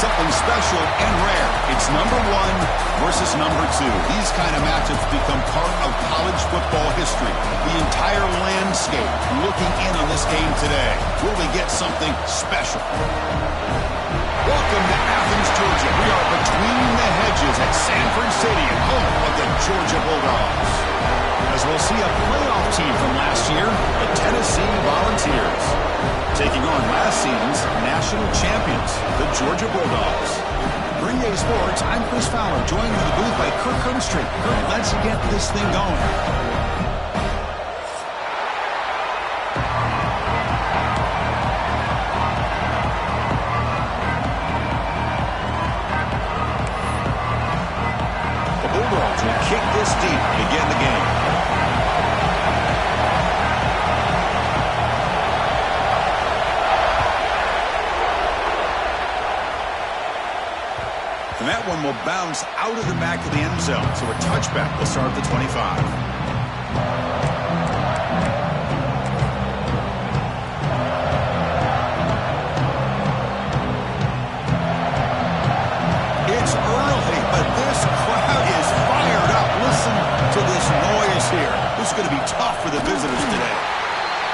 something special and rare. It's number 1 versus number 2. These kind of matchups become part of college football history. The entire landscape looking in on this game today. Will we get something special? Welcome to Athens, Georgia. We are between the hedges at Sanford Stadium, home of the Georgia Bulldogs. As we'll see a playoff team from last year, the Tennessee Volunteers, taking on last season's national champions, the Georgia Bulldogs. Green Day Sports, I'm Chris Fowler, joined in the booth by Kirk Herbstreit. Kirk, let's get this thing going. The Bulldogs will kick this deep to begin the game. And that one will bounce out of the back of the end zone. So a touchback will start at the 25. It's early, but this crowd is fired up. Listen to this noise here. This is going to be tough for the visitors today.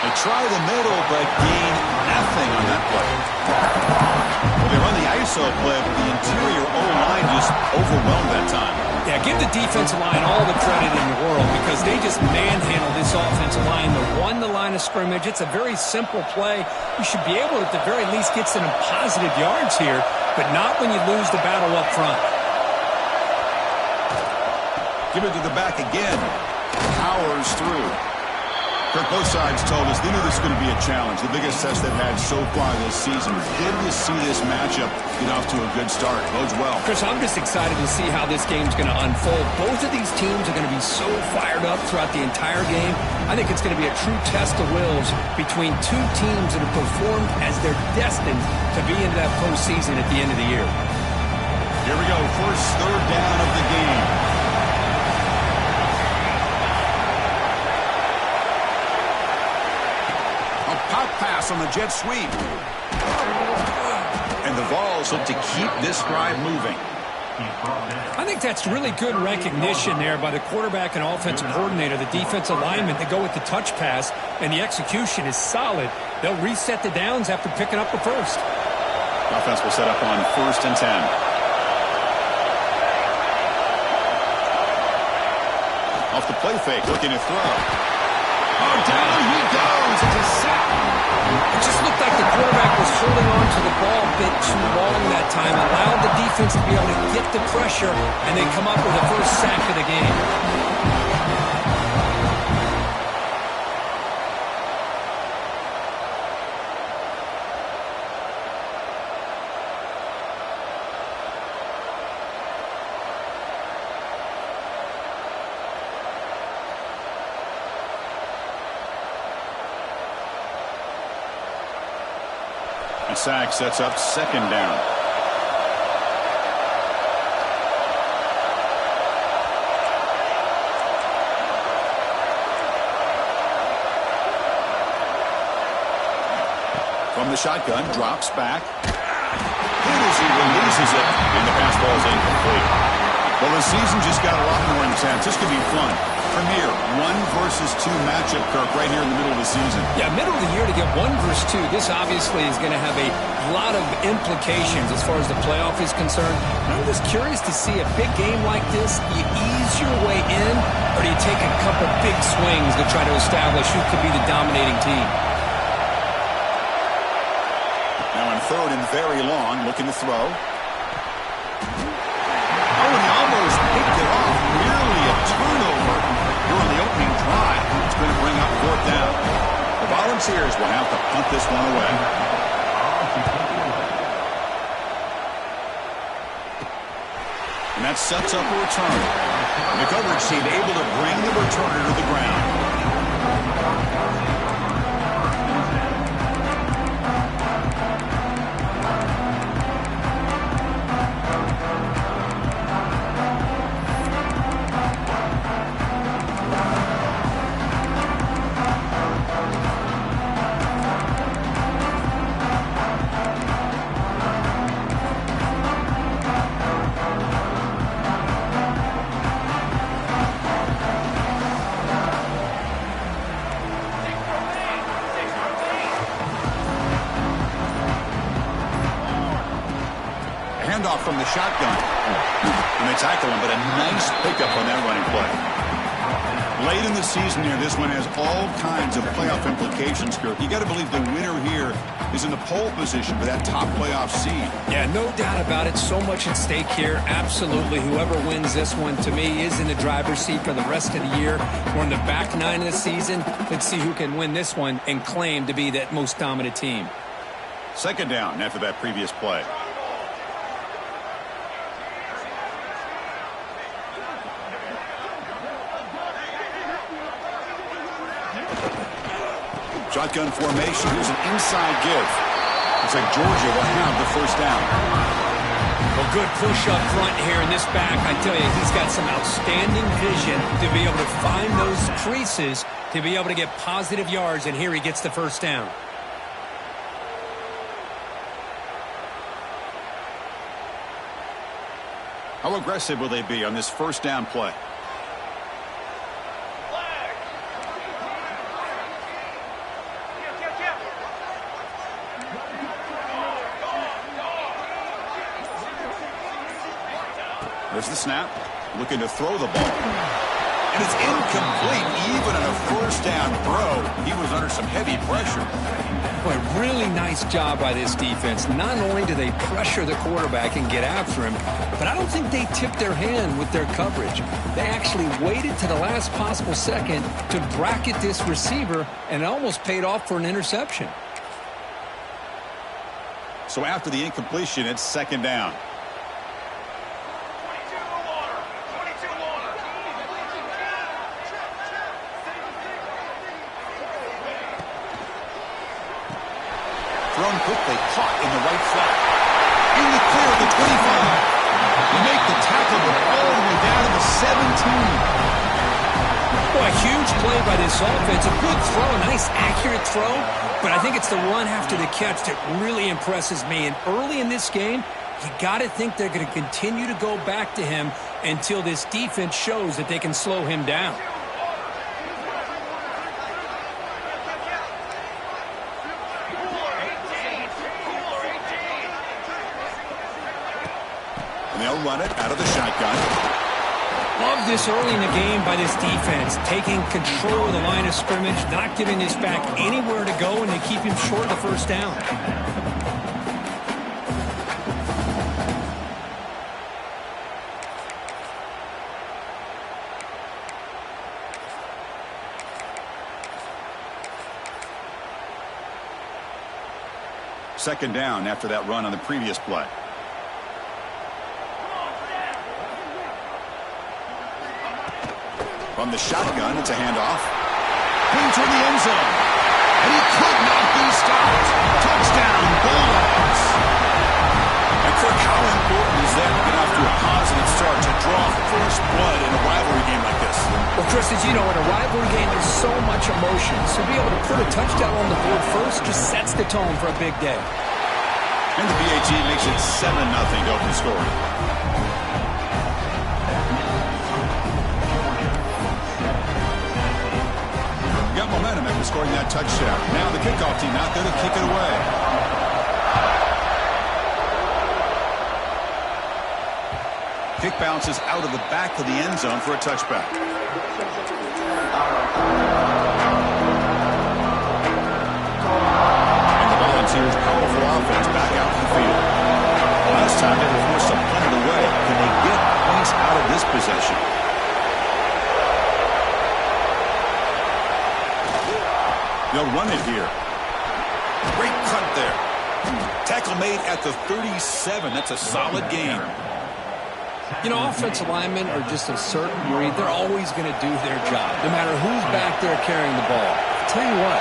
They try the middle, but gain nothing on that play. Well, they run the ISO play, but the interior O-line just overwhelmed that time. Yeah, give the defensive line all the credit in the world because they just manhandled this offensive line. They won the line of scrimmage. It's a very simple play. You should be able to, at the very least, get some positive yards here, but not when you lose the battle up front. Give it to the back again. Powers through. Kirk, both sides told us they knew this was going to be a challenge, the biggest test they've had so far this season. Good to see this matchup get off to a good start. Bodes well. Chris, I'm just excited to see how this game's going to unfold. Both of these teams are going to be so fired up throughout the entire game. I think it's going to be a true test of wills between two teams that have performed as they're destined to be into that postseason at the end of the year. Here we go, first third down of the game. Pass on the jet sweep. And the Vols look to keep this drive moving. I think that's really good recognition there by the quarterback and offensive coordinator, the defensive lineman, to go with the touch pass, and the execution is solid. They'll reset the downs after picking up the first. Offense will set up on 1st and 10. Off the play fake, looking to throw. Oh, down he goes. It's a sack. It just looked like the quarterback was holding on to the ball a bit too long that time, allowed the defense to be able to get the pressure, and then come up with the first sack of the game. A sack sets up 2nd down. From the shotgun, drops back. Good as he releases it, and the pass ball is incomplete. Well, the season just got a lot more intense. This could be fun. Premier 1 versus 2 matchup, Kirk, right here in the middle of the season. Yeah, middle of the year to get 1 versus 2. This obviously is going to have a lot of implications as far as the playoff is concerned. And I'm just curious to see a big game like this. Do you ease your way in, or do you take a couple big swings to try to establish who could be the dominating team? Now on 3rd and very long, looking to throw. Oh, and he almost picked it off. Nearly a turnover during the opening drive. It's going to bring up 4th down. The Volunteers will have to punt this one away. And that sets up a return. The coverage team able to bring the returner to the ground. from the shotgun. And they tackle him, but a nice pickup on that running play. Late in the season here, this one has all kinds of playoff implications, Kurt. You got to believe the winner here is in the pole position for that top playoff seed. Yeah, no doubt about it. So much at stake here. Absolutely. Whoever wins this one, to me, is in the driver's seat for the rest of the year. We're in the back nine of the season. Let's see who can win this one and claim to be that most dominant team. Second down after that previous play. Shotgun formation. Here's an inside give. Looks like Georgia will have the first down. Well, good push up front here in this back. I tell you, he's got some outstanding vision to be able to find those creases, to be able to get positive yards, and here he gets the first down. How aggressive will they be on this first down play? There's the snap. Looking to throw the ball. And it's incomplete. Even on a first down throw, he was under some heavy pressure. Boy, really nice job by this defense. Not only do they pressure the quarterback and get after him, but I don't think they tipped their hand with their coverage. They actually waited to the last possible second to bracket this receiver, and it almost paid off for an interception. So after the incompletion, it's second down. Thrown quickly, caught in the right flat. In the clear of the 25. They make the tackle, but all the way down to the 17. Boy, a huge play by this offense. A good throw, a nice accurate throw. But I think it's the run after the catch that really impresses me. And early in this game, you got to think they're going to continue to go back to him until this defense shows that they can slow him down. They'll run it out of the shotgun. Love this early in the game by this defense, taking control of the line of scrimmage, not giving this back anywhere to go, and they keep him short of the first down. Second down after that run on the previous play. From the shotgun, it's a handoff. Clean toward the end zone. And he could not be stopped. Touchdown, Bulldogs. And Kirk, how important is that to get off to a positive start to draw first blood in a rivalry game like this? Well, Chris, as you know, in a rivalry game, there's so much emotion. So to be able to put a touchdown on the board first just sets the tone for a big day. And the BAT makes it 7-0 to open scoring. Got momentum after scoring that touchdown. Now the kickoff team out there to kick it away. Kick bounces out of the back of the end zone for a touchback. And the Volunteers' powerful offense back out in the field. Last time they were forced to punt it away. Can they get points out of this possession? They'll run it here. Great cut there. Tackle made at the 37. That's a solid gain. You know, offensive linemen are just a certain breed. They're always going to do their job, no matter who's back there carrying the ball. I'll tell you what,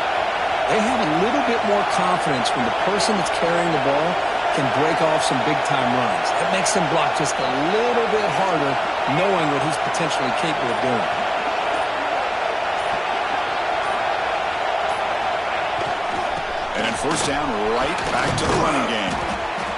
they have a little bit more confidence when the person that's carrying the ball can break off some big-time runs. It makes them block just a little bit harder, knowing what he's potentially capable of doing. And then first down, right back to the running game.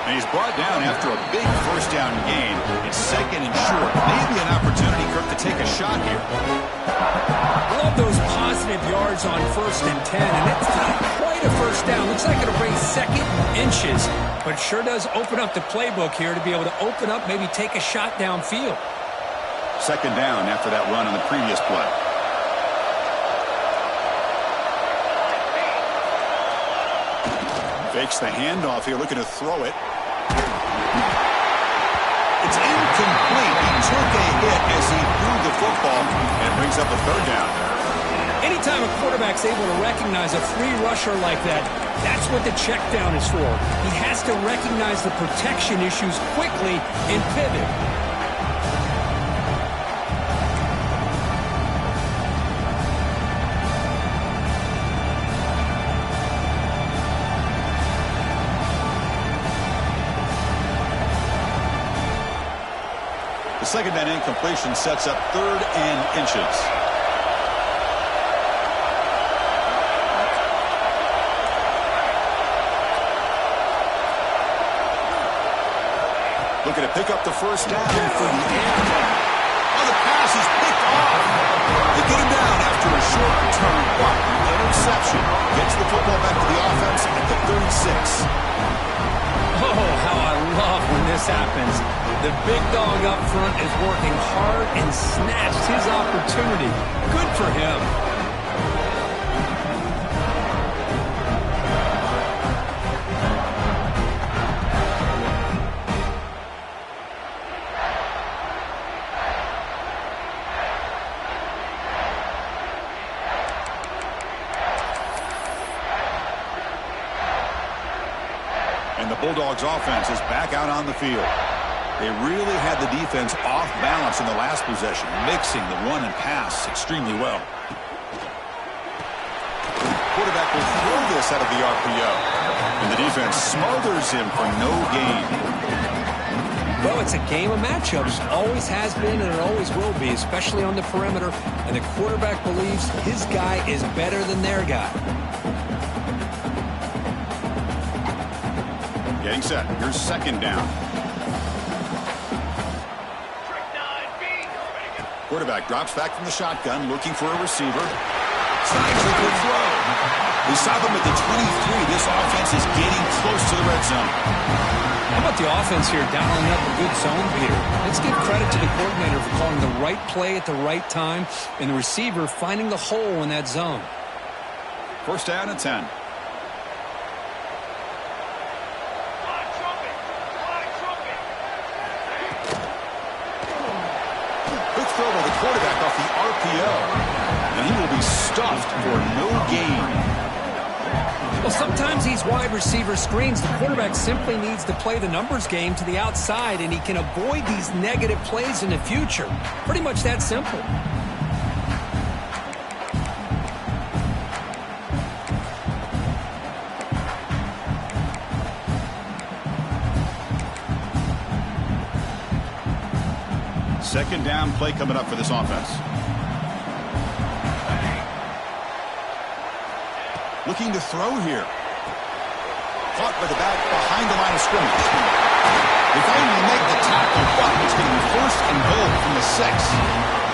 And he's brought down after a big first down gain. It's second and short. Maybe an opportunity, Kirk, to take a shot here. I love those positive yards on 1st and 10, and it's not quite a first down. Looks like it'll bring 2nd inches, but it sure does open up the playbook here to be able to open up, maybe take a shot downfield. 2nd down after that run on the previous play. Fakes the handoff here, looking to throw it. It's incomplete. He took a hit as he threw the football, and it brings up a 3rd down. Anytime a quarterback's able to recognize a free rusher like that, that's what the check down is for. He has to recognize the protection issues quickly and pivot. The 2nd down incompletion sets up 3rd and inches. Looking to pick up the 1st down for the air. Oh, the pass is picked off. They get him down after a short return, but interception gets the football back to the offense at the 36. Oh, how I love when this happens. The big dog up front is working hard and snatched his opportunity. Good for him. And the Bulldogs offense is back out on the field. They really had the defense off balance in the last possession, mixing the run and pass extremely well. Quarterback will throw this out of the RPO, and the defense smothers him for no gain. Well, it's a game of matchups. Always has been and it always will be, especially on the perimeter. And the quarterback believes his guy is better than their guy. Getting set. Here's 2nd down. Quarterback drops back from the shotgun, looking for a receiver. Slides a good throw. We stop him at the 23. This offense is getting close to the red zone. How about the offense here dialing up a good zone beater? Let's give credit to the coordinator for calling the right play at the right time and the receiver finding the hole in that zone. 1st down and 10. Throw by the quarterback off the RPO, and he will be stuffed for no gain. Well, sometimes these wide receiver screens, the quarterback simply needs to play the numbers game to the outside, and he can avoid these negative plays in the future. Pretty much that simple. Second down play coming up for this offense. Looking to throw here. Caught by the back behind the line of scrimmage. They finally make the tackle, but it's going to be 1st and goal from the 6.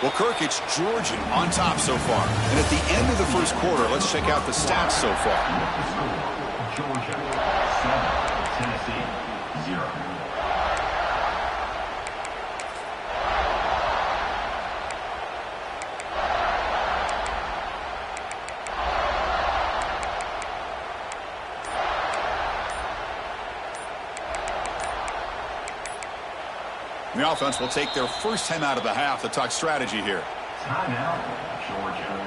Well, Kirk, it's Georgia on top so far. And at the end of the 1st quarter, let's check out the stats so far. Georgia 7, Tennessee 0. The offense will take their first time out of the half to talk strategy here. Timeout, Georgia.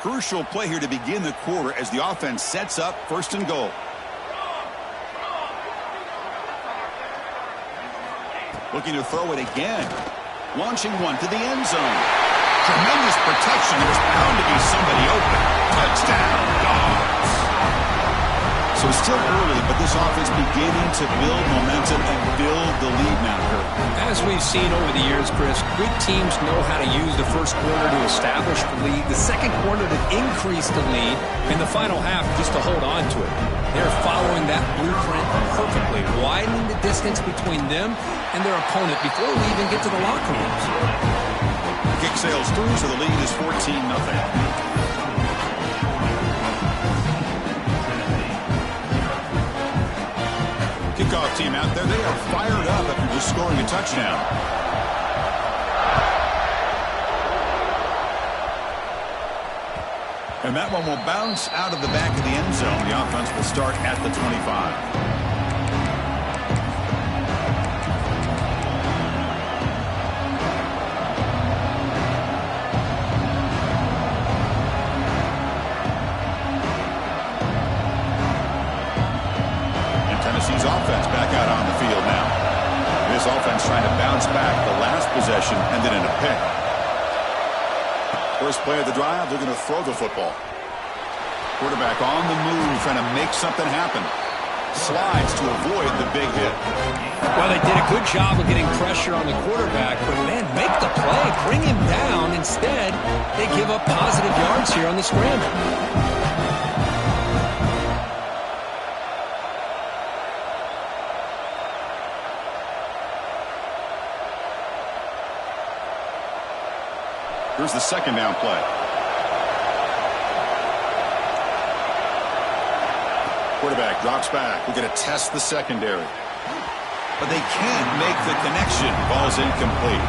Crucial play here to begin the quarter as the offense sets up 1st and goal. Looking to throw it again. Launching one to the end zone. Tremendous protection. There's bound to be somebody open. Touchdown, Dogs. So it's still early, but this offense beginning to build momentum and build the lead now, Kurt. As we've seen over the years, Chris, good teams know how to use the first quarter to establish the lead, the second quarter to increase the lead, and the final half just to hold on to it. They're following that blueprint perfectly, widening the distance between them and their opponent before we even get to the locker rooms. Kick sails through, so the lead is 14-0. Kickoff team out there, they are fired up after just scoring a touchdown. And that one will bounce out of the back of the end zone. The offense will start at the 25. Tennessee's offense back out on the field now. This offense trying to bounce back. The last possession ended in a pick. First play of the drive, they're going to throw the football. Quarterback on the move, trying to make something happen. Slides to avoid the big hit. Well, they did a good job of getting pressure on the quarterback, but man, make the play, bring him down. Instead, they give up positive yards here on the scramble. Here's the second down play. Quarterback drops back. We're going to test the secondary. But they can't make the connection. Ball's incomplete.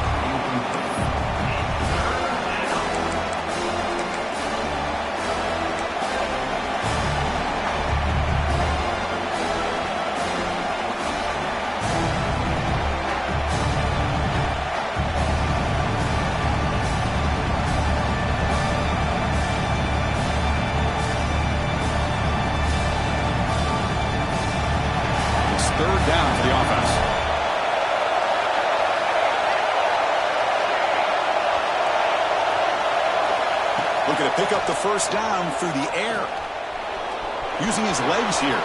Third down for the offense. Looking to pick up the first down through the air. Using his legs here.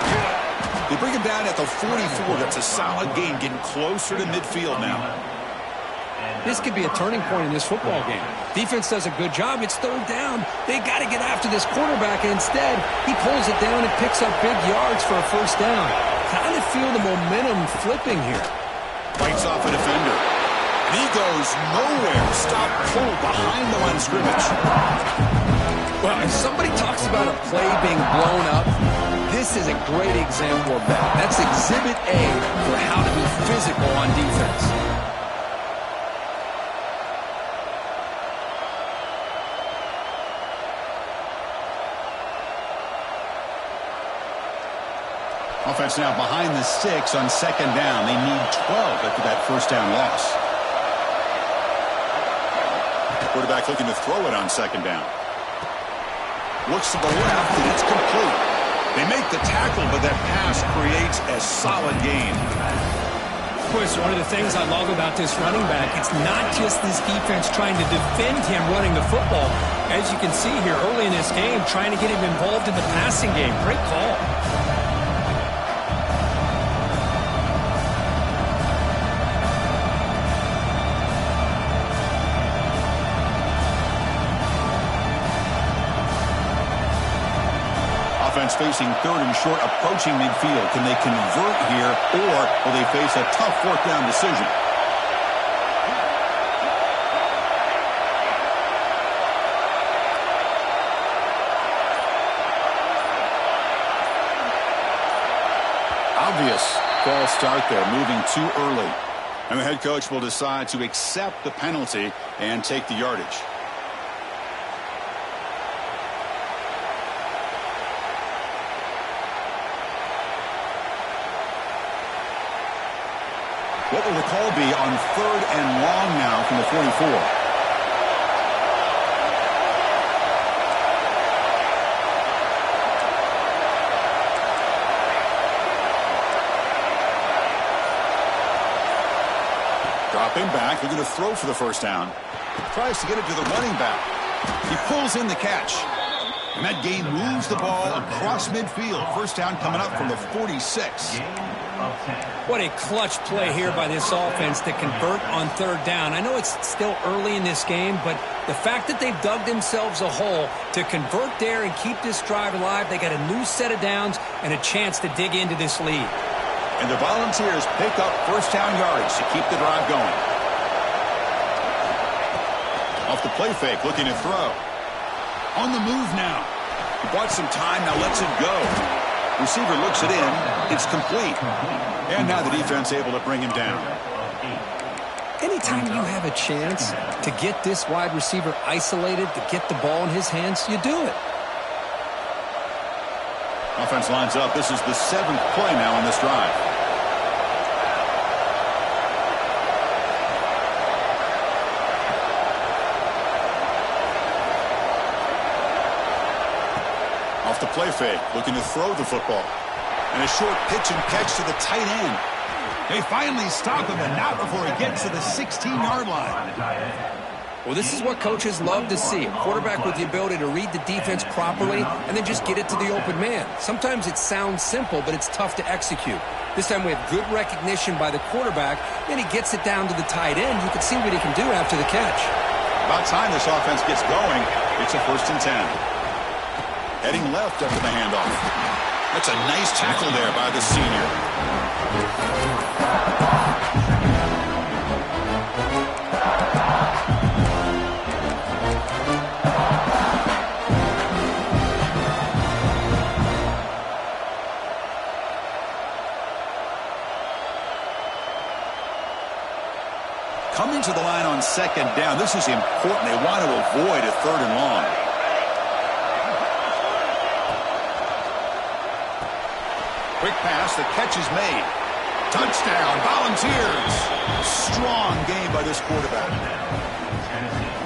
They bring him down at the 44. That's a solid gain, getting closer to midfield now. This could be a turning point in this football game. Defense does a good job. It's third down. They got to get after this quarterback, and instead, he pulls it down and picks up big yards for a first down. Kind of feel the momentum flipping here. Fights off a defender. And he goes nowhere. Stop pulled behind the line of scrimmage. Well, if somebody talks about a play being blown up, this is a great example of that. That's exhibit A for how to be physical on defense. Offense now behind the 6 on second down. They need 12 after that first down loss. Quarterback looking to throw it on second down. Looks to the left, and it's complete. They make the tackle, but that pass creates a solid gain. Of course, one of the things I love about this running back, it's not just this defense trying to defend him running the football. As you can see here early in this game, trying to get him involved in the passing game. Great call. Offense facing third and short, approaching midfield. Can they convert here, or will they face a tough fourth down decision? Obvious false start there, moving too early. And the head coach will decide to accept the penalty and take the yardage. What will the call be on third and long now from the 44? Dropping back, they're going to throw for the first down. Tries to get it to the running back. He pulls in the catch. And that game moves the ball across midfield. First down coming up from the 46. What a clutch play here by this offense to convert on third down. I know it's still early in this game, but the fact that they've dug themselves a hole to convert there and keep this drive alive, they got a new set of downs and a chance to dig into this lead. And the Volunteers pick up first down yards to keep the drive going. Off the play fake, looking to throw. On the move now. He bought some time, now lets it go. Receiver looks it in. It's complete. And now the defense able to bring him down. Anytime you have a chance to get this wide receiver isolated, to get the ball in his hands, you do it. Offense lines up. This is the 7th play now on this drive. Off the play fake, looking to throw the football. And a short pitch and catch to the tight end. They finally stop him, and not before he gets to the 16-yard line. Well, this is what coaches love to see. A quarterback with the ability to read the defense properly and then just get it to the open man. Sometimes it sounds simple, but it's tough to execute. This time we have good recognition by the quarterback. Then he gets it down to the tight end. You can see what he can do after the catch. About time this offense gets going. It's a 1st and 10. Heading left after the handoff. That's a nice tackle there by the senior. Coming to the line on 2nd down. This is important. They want to avoid a 3rd and long. Quick pass, the catch is made. Touchdown, Volunteers. Strong game by this quarterback.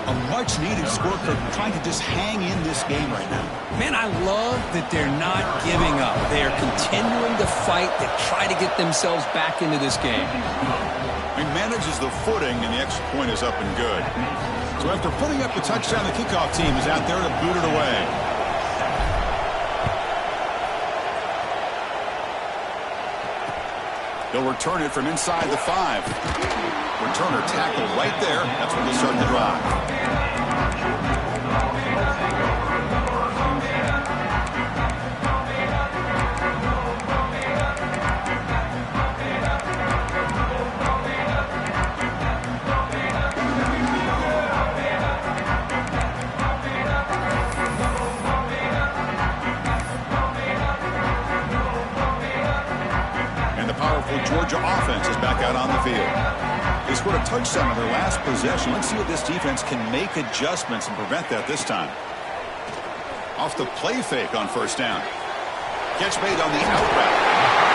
A much-needed score for trying to just hang in this game right now. Man, I love that they're not giving up. They are continuing to fight, to try to get themselves back into this game. He manages the footing, and the extra point is up and good. So after putting up the touchdown, the kickoff team is out there to boot it away. They'll return it from inside the 5. Returner tackled right there. That's when they start the drive. Georgia offense is back out on the field. They scored a touchdown on their last possession. Let's see if this defense can make adjustments and prevent that this time. Off the play fake on 1st down. Catch made on the out route.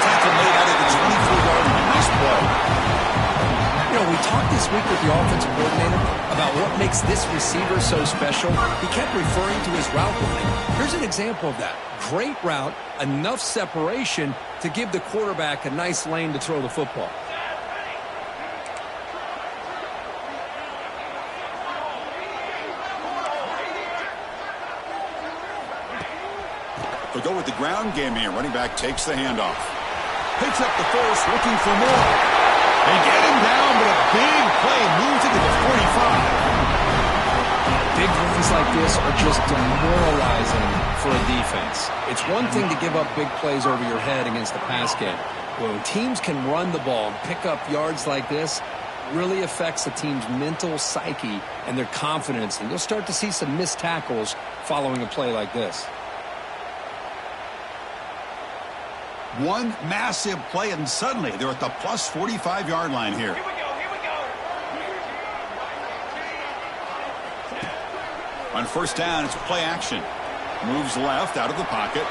Tackle made out of the 24-yard line. Nice play. You know, we talked this week with the offensive coordinator about what makes this receiver so special. He kept referring to his route running. Here's an example of that. Great route, enough separation to give the quarterback a nice lane to throw the football. They'll go with the ground game here. Running back takes the handoff. Picks up the first, looking for more. They get him down, but a big play moves it to the 45. Big runs like this are just demoralizing for a defense. It's one thing to give up big plays over your head against the pass game. When teams can run the ball and pick up yards like this, it really affects the team's mental psyche and their confidence. And you'll start to see some missed tackles following a play like this. One massive play, and suddenly they're at the plus 45-yard line here. On 1st down, it's play action. Moves left out of the pocket.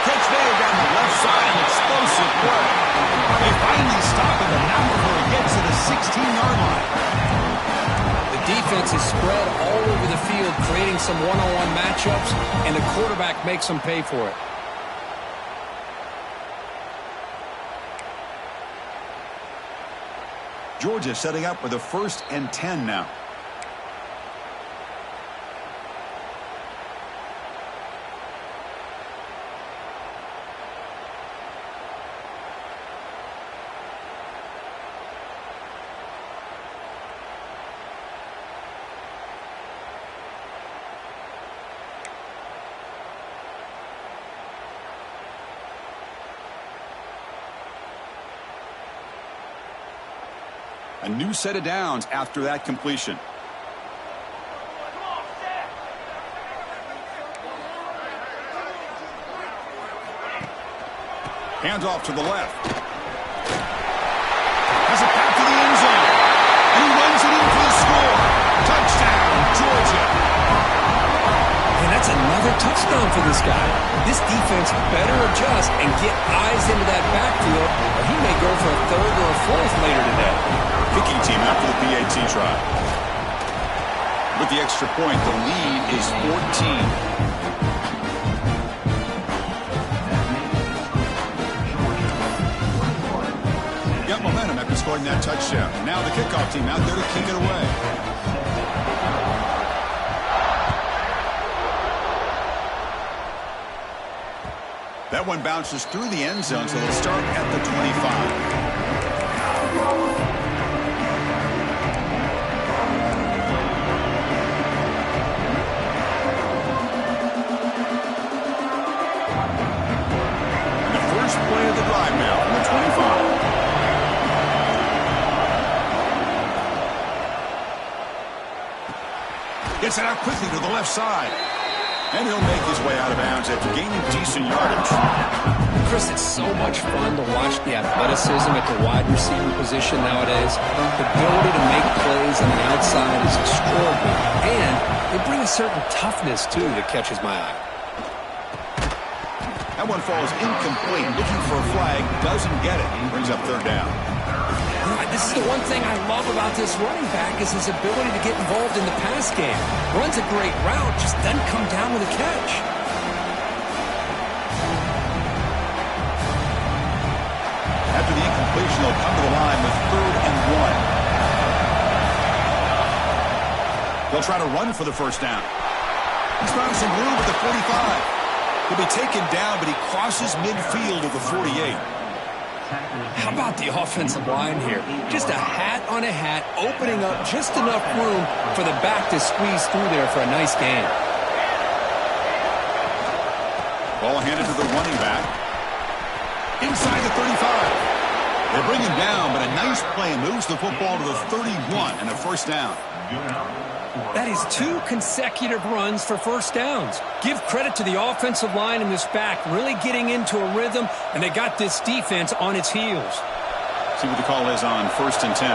Catch made down the left side. Explosive play. They finally stop him, and now before he gets to the 16-yard line. The defense is spread all over the field, creating some one-on-one matchups, and the quarterback makes them pay for it. Georgia setting up with a 1st and 10 now. A new set of downs after that completion. Hands off to the left. Has it back to the end zone. And he runs it in for the score. Touchdown, Georgia. And that's another touchdown for this guy. This defense better adjust and get eyes into that backfield, or he may go for a third or a fourth later today. Kicking team after the PAT try. With the extra point, the lead is 14. Got momentum after scoring that touchdown. Now the kickoff team out there to kick it away. That one bounces through the end zone, so they'll start at the 25. Play of the drive now from the 25. Gets it out quickly to the left side. And he'll make his way out of bounds after gaining decent yardage. Chris, it's so much fun to watch the athleticism at the wide receiver position nowadays. The ability to make plays on the outside is extraordinary. And they bring a certain toughness, too, that catches my eye. That one falls incomplete. Looking for a flag. Doesn't get it. Brings up third down. This is the one thing I love about this running back is his ability to get involved in the pass game. Runs a great route, just doesn't come down with a catch. After the incompletion, they'll come to the line with 3rd and 1. They'll try to run for the first down. He's found some room at the 45. He'll be taken down, but he crosses midfield at the 48. How about the offensive line here? Just a hat on a hat, opening up just enough room for the back to squeeze through there for a nice gain. Ball handed to the running back. Inside the 35. They bring him down, but a nice play moves the football to the 31 and a first down. That is 2 consecutive runs for first downs. Give credit to the offensive line and this back really getting into a rhythm, and they got this defense on its heels. See what the call is on 1st and 10.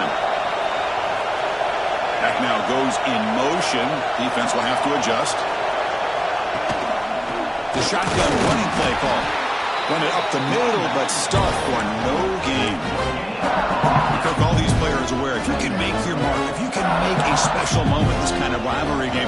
Back now goes in motion. Defense will have to adjust. The shotgun running play call. Run it up the middle, but stuffed for no gain. Kirk, all these players aware, if you can make your mark, if you can make a special moment, this kind of rivalry game,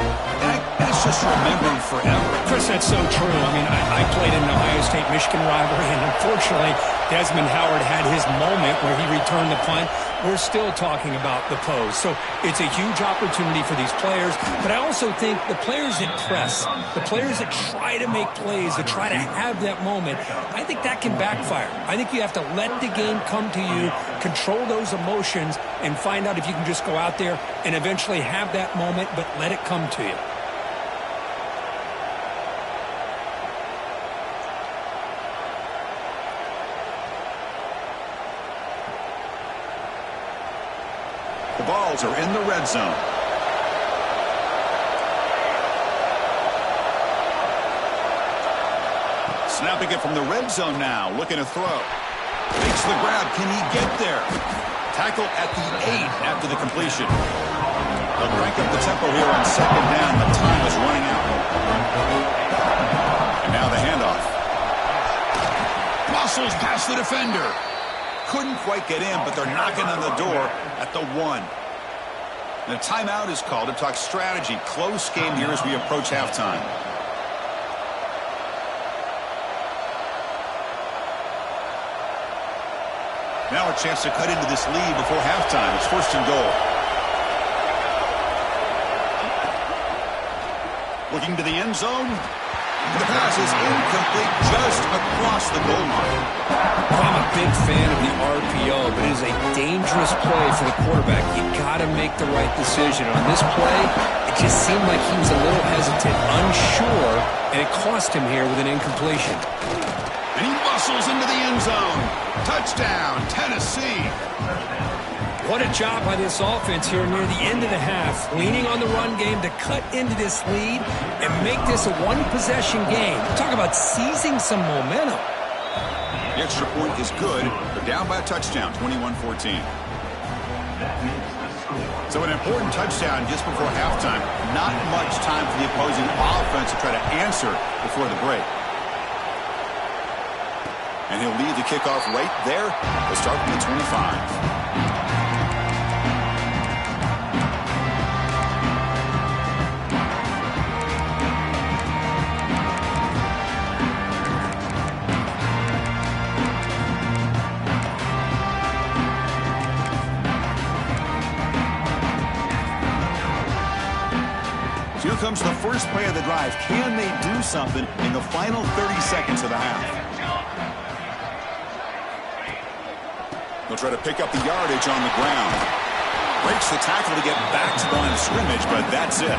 that's just remembered forever. Chris, that's so true. I mean, I played in an Ohio State-Michigan rivalry, and unfortunately, Desmond Howard had his moment where he returned the punt. We're still talking about the pose. So it's a huge opportunity for these players, but I also think the players that press, the players that try to make plays, that try to have that moment, I think that can backfire. I think you have to let the game come to you, control those emotions, and find out if you can just go out there and eventually have that moment, but let it come to you. The balls are in the red zone. Snapping it from the red zone now, looking to throw. Makes the grab. Can he get there? Tackle at the 8 after the completion. They'll crank up the tempo here on 2nd down. The time is running out. And now the handoff. Muscles past the defender. Couldn't quite get in, but they're knocking on the door at the 1. And a timeout is called to talk strategy. Close game here as we approach halftime. Now a chance to cut into this lead before halftime. It's 1st and goal. Looking to the end zone. The pass is incomplete just across the goal line. I'm a big fan of the RPO, but it is a dangerous play for the quarterback. You got to make the right decision. On this play, it just seemed like he was a little hesitant, unsure, and it cost him here with an incompletion. And he muscles into the end zone. Touchdown, Tennessee. What a job by this offense here near the end of the half, leaning on the run game to cut into this lead and make this a one-possession game. Talk about seizing some momentum. The extra point is good. They're down by a touchdown, 21-14. So an important touchdown just before halftime. Not much time for the opposing offense to try to answer before the break. And he'll lead the kickoff right there. They'll start from the 25. Here comes the first play of the drive. Can they do something in the final 30 seconds of the half? They'll try to pick up the yardage on the ground. Breaks the tackle to get back to the line of scrimmage, but that's it.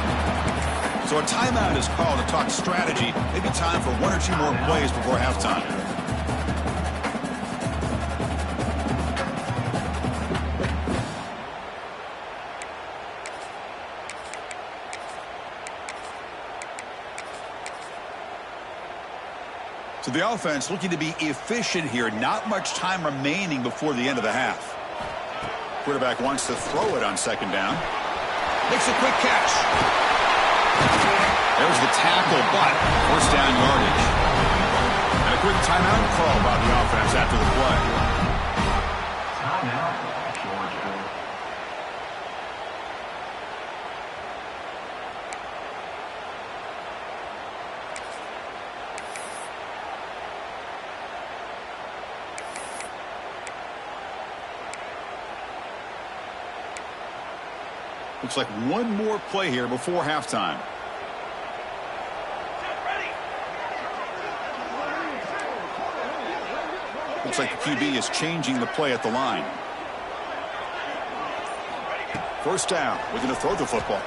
So a timeout is called to talk strategy. Maybe time for one or two more plays before halftime. So the offense looking to be efficient here. Not much time remaining before the end of the half. Quarterback wants to throw it on second down. Makes a quick catch. There's the tackle, but first down yardage. And a quick timeout call by the offense after the play. Timeout, Georgia. Looks like one more play here before halftime. Looks like the QB is changing the play at the line. First down. We're going to throw the football.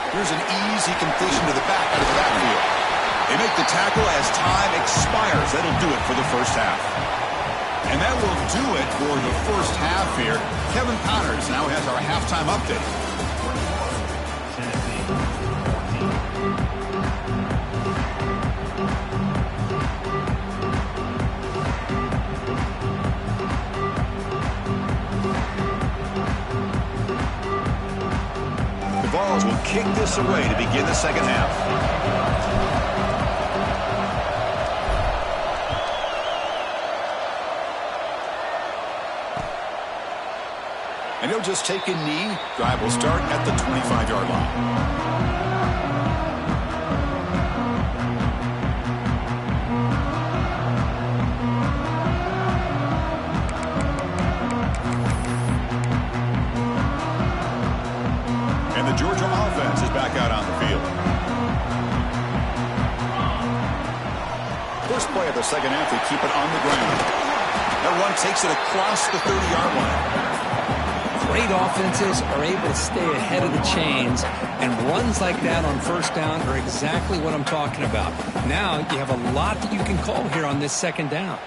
Here's an easy completion to the back out of the backfield. They make the tackle as time expires. That'll do it for the first half. And that will do it for the first half here. Kevin Connors now has our halftime update. The Vols will kick this away to begin the second half. And he'll just take a knee. Drive will start at the 25-yard line. And the Georgia offense is back out on the field. First play of the second half, they keep it on the ground. That run takes it across the 30-yard line. Great offenses are able to stay ahead of the chains, and runs like that on first down are exactly what I'm talking about. Now you have a lot that you can call here on this second down.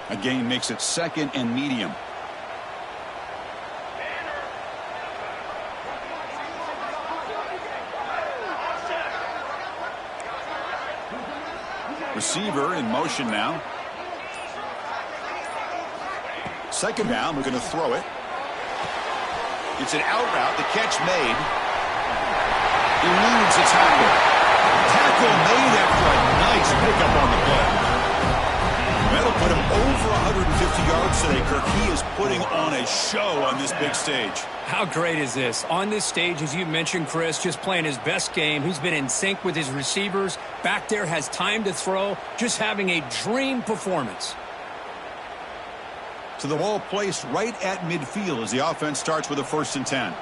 A gain makes it second and medium. Receiver in motion now. Second down, we're going to throw it. It's an out route, the catch made. Eludes a tackle. Tackle made after a nice pickup on the play. That'll put him over 150 yards today, Kirk. He is putting on a show on this big stage. How great is this? On this stage, as you mentioned, Chris, just playing his best game. He's been in sync with his receivers. Back there, has time to throw. Just having a dream performance. So the ball placed right at midfield as the offense starts with a 1st and 10. Let's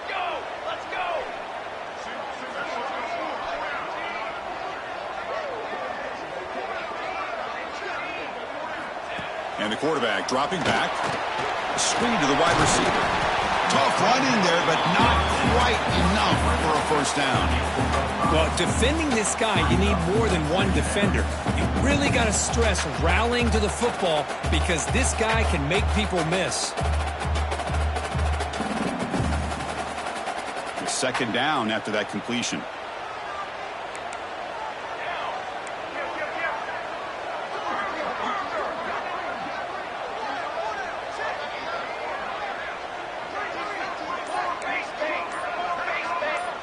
go! Let's go! And the quarterback dropping back. Screen to the wide receiver. Tough run in there, but not quite enough for a first down. Well, defending this guy, you need more than one defender. You really got to stress rallying to the football because this guy can make people miss. Second down after that completion.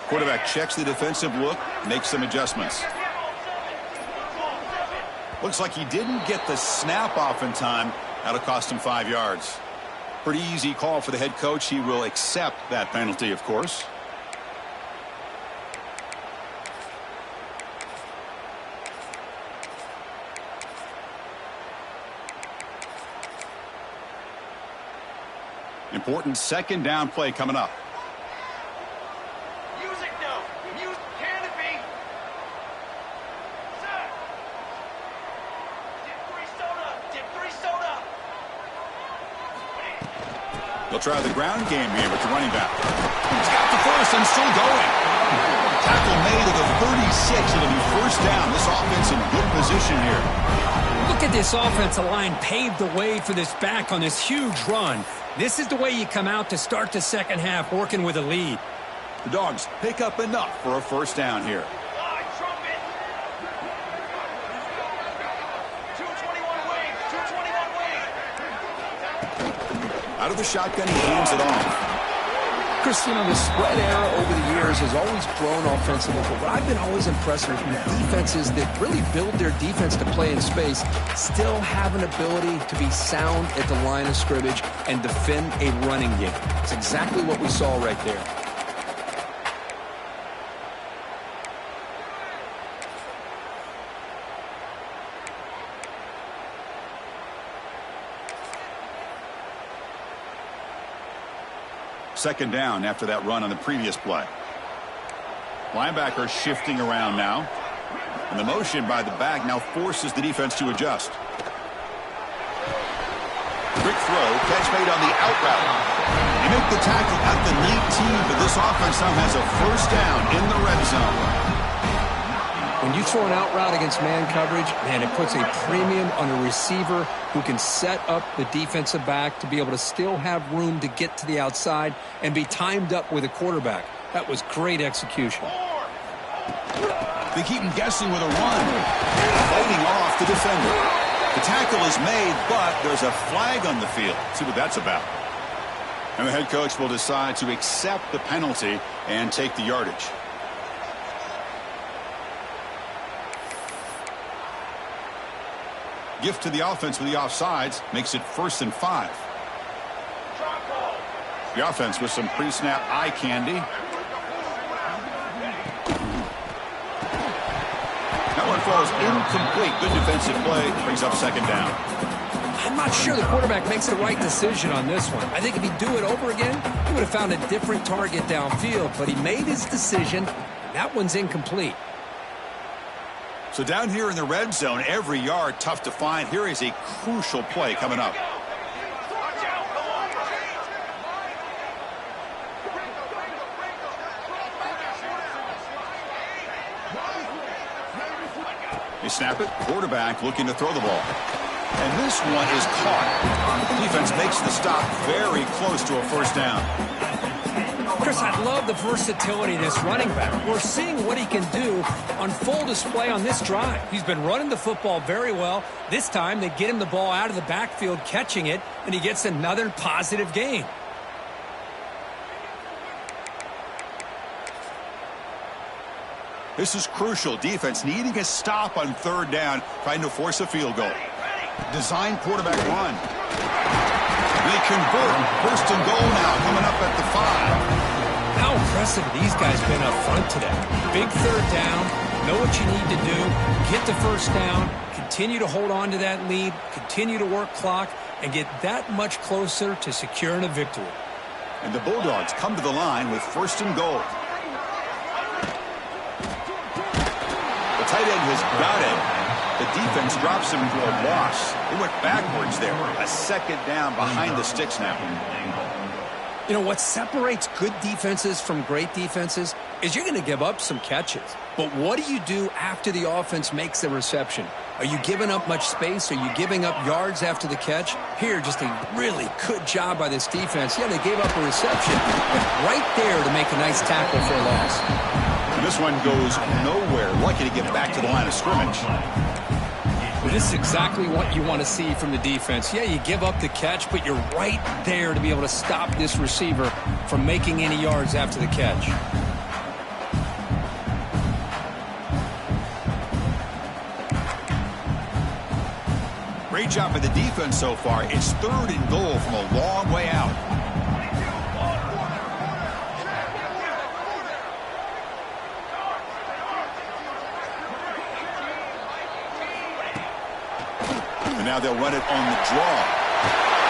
Quarterback checks the defensive look, makes some adjustments. Looks like he didn't get the snap off in time. That'll cost him 5 yards. Pretty easy call for the head coach. He will accept that penalty, of course. Important second down play coming up. Music note. Music canopy. Set. Dip 3 soda. Dip 3 soda. They'll try the ground game here with the running back. He's got the first and still going. Tackle made at the 36. It'll be first down. This offense in good position here. Look at this offensive line paved the way for this back on this huge run. This is the way you come out to start the second half, working with a lead. The Dogs pick up enough for a first down here. Fly, trumpet. 221 wing. 221 wing. Out of the shotgun, he hands it off. Chris, you know, the spread era over the years has always grown offensively, but what I've been always impressed with defenses that really build their defense to play in space still have an ability to be sound at the line of scrimmage and defend a running game. It's exactly what we saw right there. Second down after that run on the previous play. Linebacker shifting around now. And the motion by the back now forces the defense to adjust. Quick throw, catch made on the out route. They make the tackle at the 19, but this offense now has a first down in the red zone. When you throw an out route against man coverage, man, it puts a premium on a receiver who can set up the defensive back to be able to still have room to get to the outside and be timed up with a quarterback. That was great execution. They keep him guessing with a run. Fighting off the defender. The tackle is made, but there's a flag on the field. See what that's about. And the head coach will decide to accept the penalty and take the yardage. Gift to the offense with the offsides makes it 1st and 5. The offense with some pre-snap eye candy. That one falls incomplete. Good defensive play. Brings up second down. I'm not sure the quarterback makes the right decision on this one. I think if he'd do it over again, he would have found a different target downfield. But he made his decision. That one's incomplete. So down here in the red zone, every yard tough to find. Here is a crucial play coming up. They snap it. Quarterback looking to throw the ball. And this one is caught. Defense makes the stop very close to a first down. Chris, I love the versatility of this running back. We're seeing what he can do on full display on this drive. He's been running the football very well. This time, they get him the ball out of the backfield, catching it, and he gets another positive gain. This is crucial. Defense needing a stop on third down, trying to force a field goal. Design quarterback run. They convert. 1st and goal now, coming up at the 5. How impressive these guys been up front today. Big third down, know what you need to do, get the first down, continue to hold on to that lead, continue to work clock, and get that much closer to securing a victory. And the Bulldogs come to the line with 1st and goal. The tight end has got it. The defense drops him for a loss. They went backwards there. A second down behind the sticks now. You know, what separates good defenses from great defenses is you're going to give up some catches. But what do you do after the offense makes the reception? Are you giving up much space? Are you giving up yards after the catch? Here, just a really good job by this defense. Yeah, they gave up a reception, but right there to make a nice tackle for a loss. And this one goes nowhere. Lucky to get back to the line of scrimmage. Well, this is exactly what you want to see from the defense. Yeah, you give up the catch, but you're right there to be able to stop this receiver from making any yards after the catch. Great job by the defense so far. It's 3rd and goal from a long way out. And now they'll run it on the draw.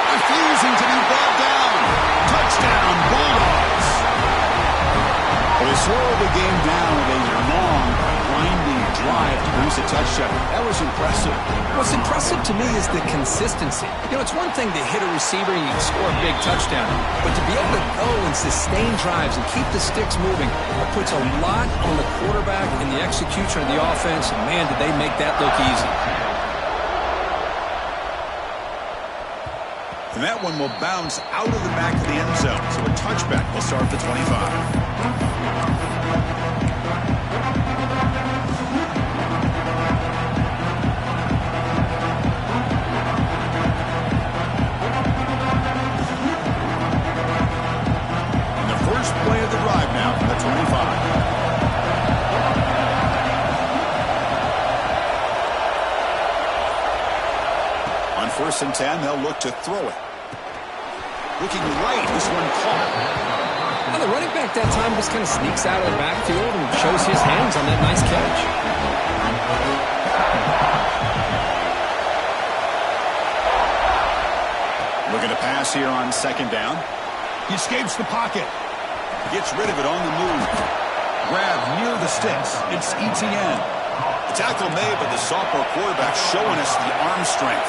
Refusing to be brought down. Touchdown, Bulldogs. Well, they slowed the game down with a long, grinding drive to produce a touchdown. That was impressive. What's impressive to me is the consistency. You know, it's one thing to hit a receiver and you can score a big touchdown, but to be able to go and sustain drives and keep the sticks moving, it puts a lot on the quarterback and the execution of the offense, and man, did they make that look easy. And that one will bounce out of the back of the end zone. So a touchback will start at the 25. Play of the drive now from the 25. On 1st and 10, they'll look to throw it. Looking right, this one caught. Well, the running back that time just kind of sneaks out of the backfield and shows his hands on that nice catch. Looking to pass here on 2nd down. He escapes the pocket. Gets rid of it on the move. Grab near the sticks. It's Etienne. The tackle made by the sophomore quarterback, showing us the arm strength.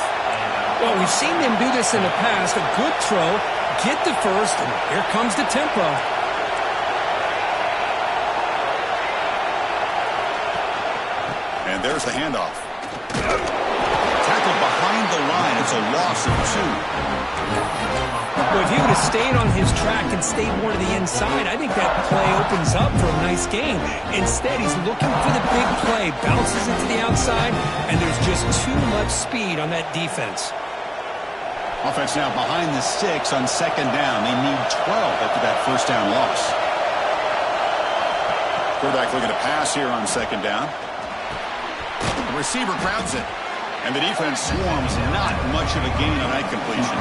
Well, we've seen them do this in the past. A good throw, get the first, and here comes the tempo. And there's the handoff. Tackled behind the line. It's a loss of 2. Well, if he would have stayed on his track and stayed more to the inside, I think that play opens up for a nice game. Instead, he's looking for the big play, bounces into the outside, and there's just too much speed on that defense. Offense now behind the sticks on 2nd down. They need 12 after that 1st down loss. Quarterback looking to pass here on 2nd down. The receiver grabs it. And the defense swarms, not much of a gain on that completion.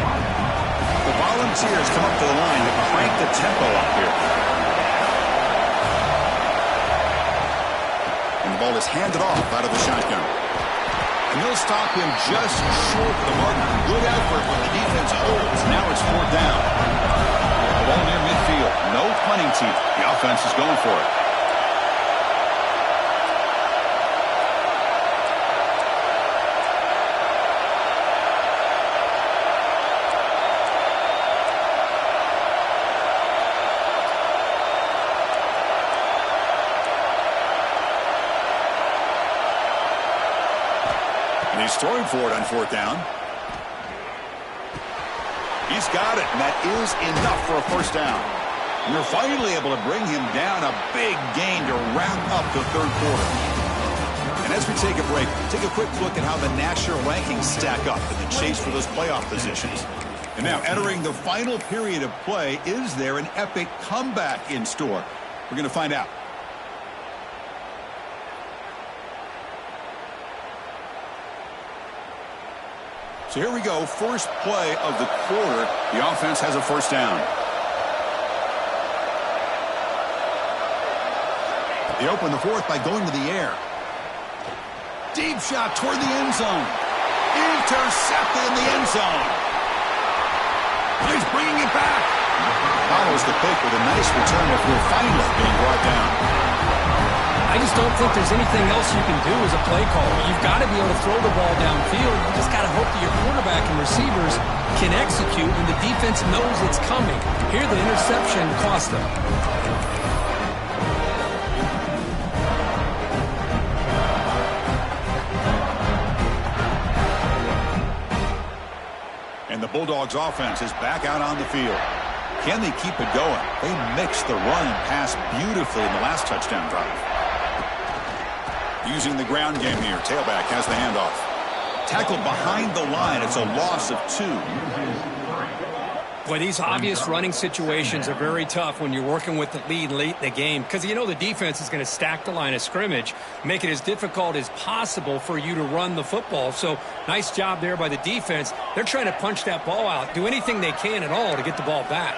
The Volunteers come up to the line to crank the tempo up here. And the ball is handed off out of the shotgun. And they'll stop him just short of the mark. Good effort when the defense holds. Now it's 4th down. The ball near midfield. No punting teeth. The offense is going for it. He's throwing for it on 4th down. He's got it, and that is enough for a 1st down. And they're finally able to bring him down. A big gain to wrap up the 3rd quarter. And as we take a break, take a quick look at how the national rankings stack up in the chase for those playoff positions. And now entering the final period of play, is there an epic comeback in store? We're going to find out. So here we go, first play of the quarter. The offense has a 1st down. They open the 4th by going to the air. Deep shot toward the end zone. Intercepted in the end zone. He's bringing it back. Follows the pick with a nice return before finally being brought down. I just don't think there's anything else you can do as a play caller. You've got to be able to throw the ball downfield. You just got to hope that your quarterback and receivers can execute when the defense knows it's coming. Here, the interception cost them. And the Bulldogs offense is back out on the field. Can they keep it going? They mixed the run and pass beautifully in the last touchdown drive. Using the ground game here. Tailback has the handoff. Tackled behind the line. It's a loss of 2. Boy, these obvious running situations are very tough when you're working with the lead late in the game because you know the defense is going to stack the line of scrimmage, make it as difficult as possible for you to run the football. So nice job there by the defense. They're trying to punch that ball out, do anything they can at all to get the ball back.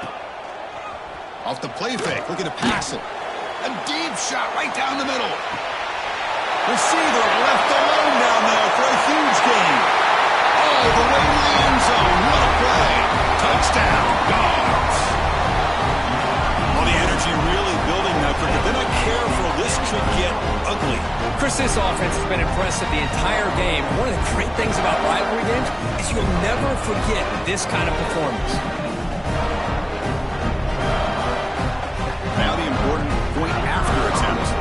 Off the play fake, looking to pass it. A deep shot right down the middle. Receiver left alone down there for a huge gain. All the way to the end zone. What a play. Touchdown, Dogs. Well, the energy really building now. If they're not careful, this could get ugly. Chris, this offense has been impressive the entire game. One of the great things about rivalry games is you'll never forget this kind of performance. Now the important point after attempt.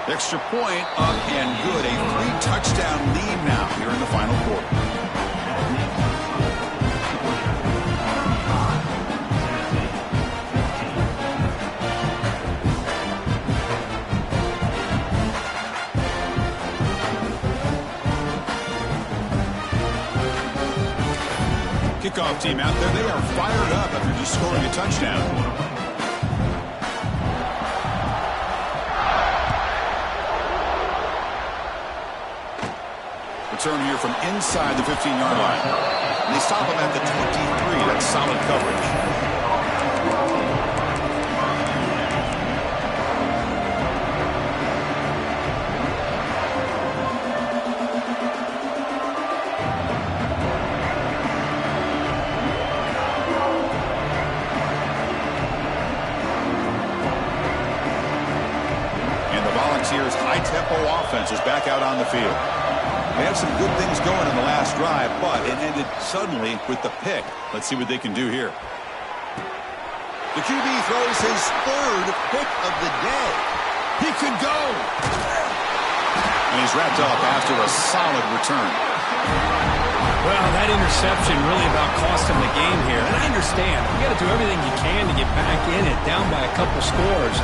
Extra point up and good. A 3-touchdown lead now here in the final quarter. Kickoff team out there. They are fired up after just scoring a touchdown. Return here from inside the 15-yard line. And they stop him at the 23. That's solid coverage. And the Volunteers' high-tempo offense is back out on the field. They had some good things going in the last drive, but it ended suddenly with the pick. Let's see what they can do here. The QB throws his 3rd pick of the day. He could go. And he's wrapped up after a solid return. Well, that interception really about cost him the game here. And I understand. You got to do everything you can to get back in it, down by a couple scores.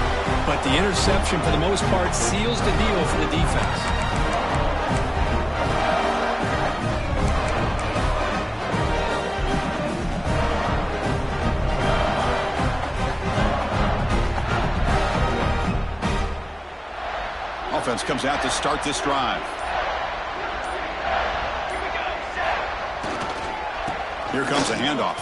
But the interception, for the most part, seals the deal for the defense. Offense comes out to start this drive. Here comes a handoff.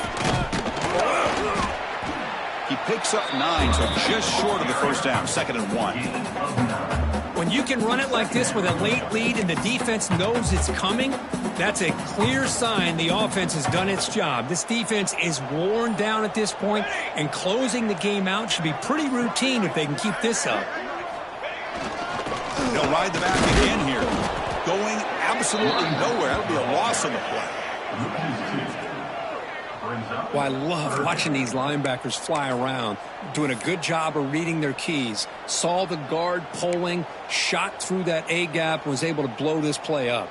He picks up 9, so just short of the first down, 2nd and 1. When you can run it like this with a late lead and the defense knows it's coming, that's a clear sign the offense has done its job. This defense is worn down at this point, and closing the game out should be pretty routine if they can keep this up. They'll ride the back again here. Going absolutely nowhere. That'll be a loss on the play. Well, I love watching these linebackers fly around, doing a good job of reading their keys. Saw the guard pulling, shot through that A-gap, was able to blow this play up.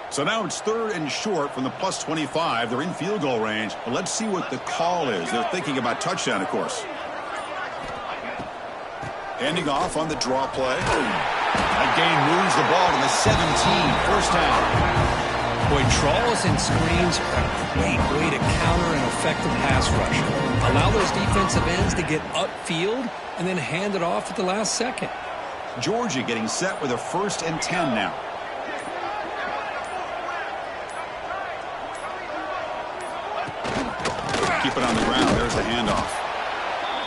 So now it's 3rd and short from the plus 25. They're in field goal range. But let's see what the call is. They're thinking about touchdown, of course. Handing off on the draw play. That gain moves the ball to the 17. First down. Boy, draws and screens are a great way to counter an effective pass rush. Allow those defensive ends to get upfield and then hand it off at the last second. Georgia getting set with a 1st and 10 now. Keep it on the ground. There's the handoff.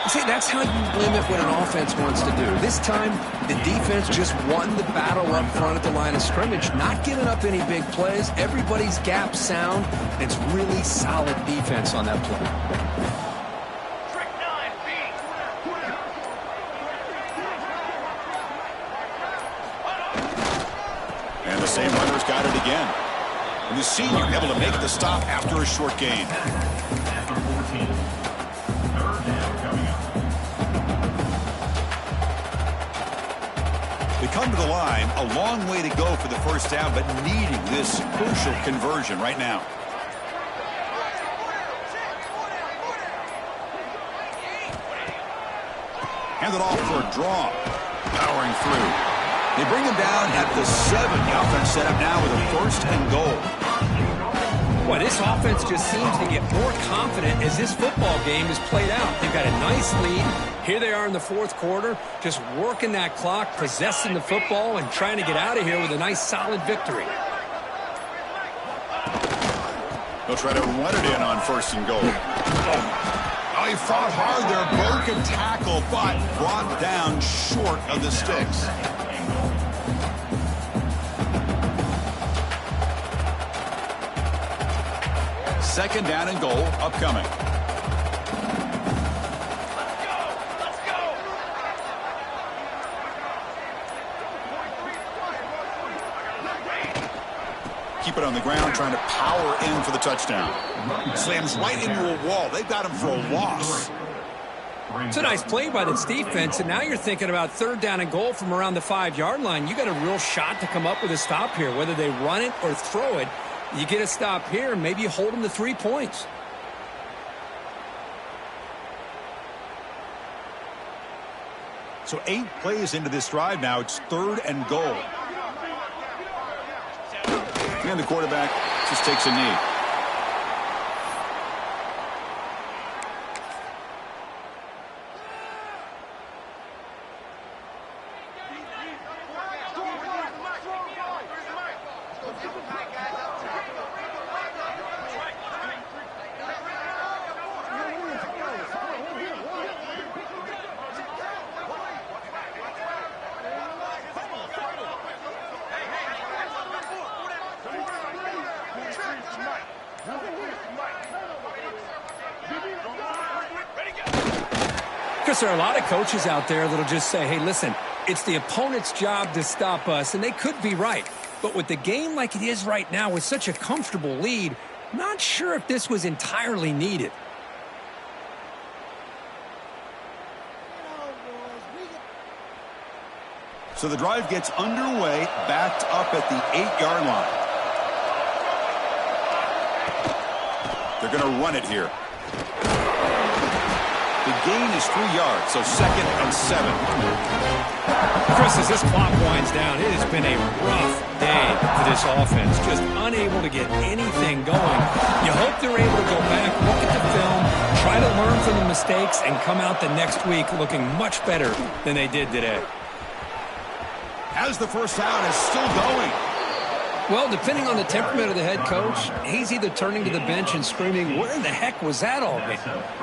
See, that's how you limit what an offense wants to do. This time, the defense just won the battle up front at the line of scrimmage, not giving up any big plays. Everybody's gap sound. It's really solid defense on that play. Trick 9, B. again. And the senior able to make the stop after a short gain. After 14. Third down coming up. They come to the line, a long way to go for the first down, but needing this crucial conversion right now. Hand it off for a draw. Powering through. They bring him down at the 7. The offense set up now with a first and goal. Boy, this offense just seems to get more confident as this football game is played out. They've got a nice lead. Here they are in the fourth quarter, just working that clock, possessing the football, and trying to get out of here with a nice, solid victory. They'll try to run it in on first and goal. Oh, he fought hard there. Broken tackle, but brought down short of the sticks. Second down and goal upcoming. Let's go! Keep it on the ground, trying to power in for the touchdown. Slams right into a wall. They've got him for a loss. It's a nice play by this defense, and now you're thinking about third down and goal from around the 5-yard line. You got a real shot to come up with a stop here, whether they run it or throw it. You get a stop here, and maybe you hold them to 3 points. So 8 plays into this drive now. It's third and goal. And the quarterback just takes a knee. Because there are a lot of coaches out there that'll just say, hey, listen, it's the opponent's job to stop us, and they could be right. But with the game like it is right now with such a comfortable lead, not sure if this was entirely needed. So the drive gets underway, backed up at the 8-yard line. They're going to run it here. The gain is 3 yards, so second and 7. Chris, as this clock winds down, it has been a rough day for this offense. Just unable to get anything going. You hope they're able to go back, look at the film, try to learn from the mistakes, and come out the next week looking much better than they did today. As the first down is still going. Well, depending on the temperament of the head coach, he's either turning to the bench and screaming, where the heck was that all game?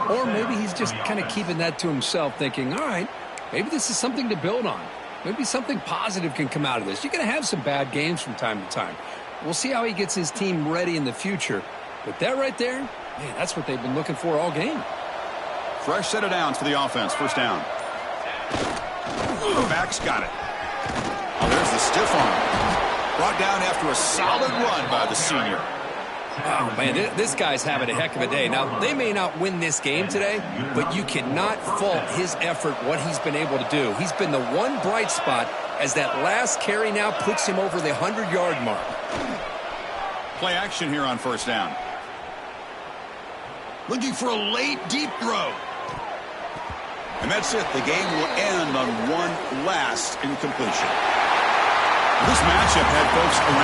Or maybe he's just kind of keeping that to himself, thinking, all right, maybe this is something to build on. Maybe something positive can come out of this. You're going to have some bad games from time to time. We'll see how he gets his team ready in the future. But that right there, man, that's what they've been looking for all game. Fresh set of downs for the offense. First down. The back's got it. Oh, there's the stiff arm. Brought down after a solid run by the senior. Wow, man, this guy's having a heck of a day. Now, they may not win this game today, but you cannot fault his effort, what he's been able to do. He's been the one bright spot as that last carry now puts him over the 100-yard mark. Play action here on first down. Looking for a late, deep throw. And that's it. The game will end on one last incompletion. This matchup had folks around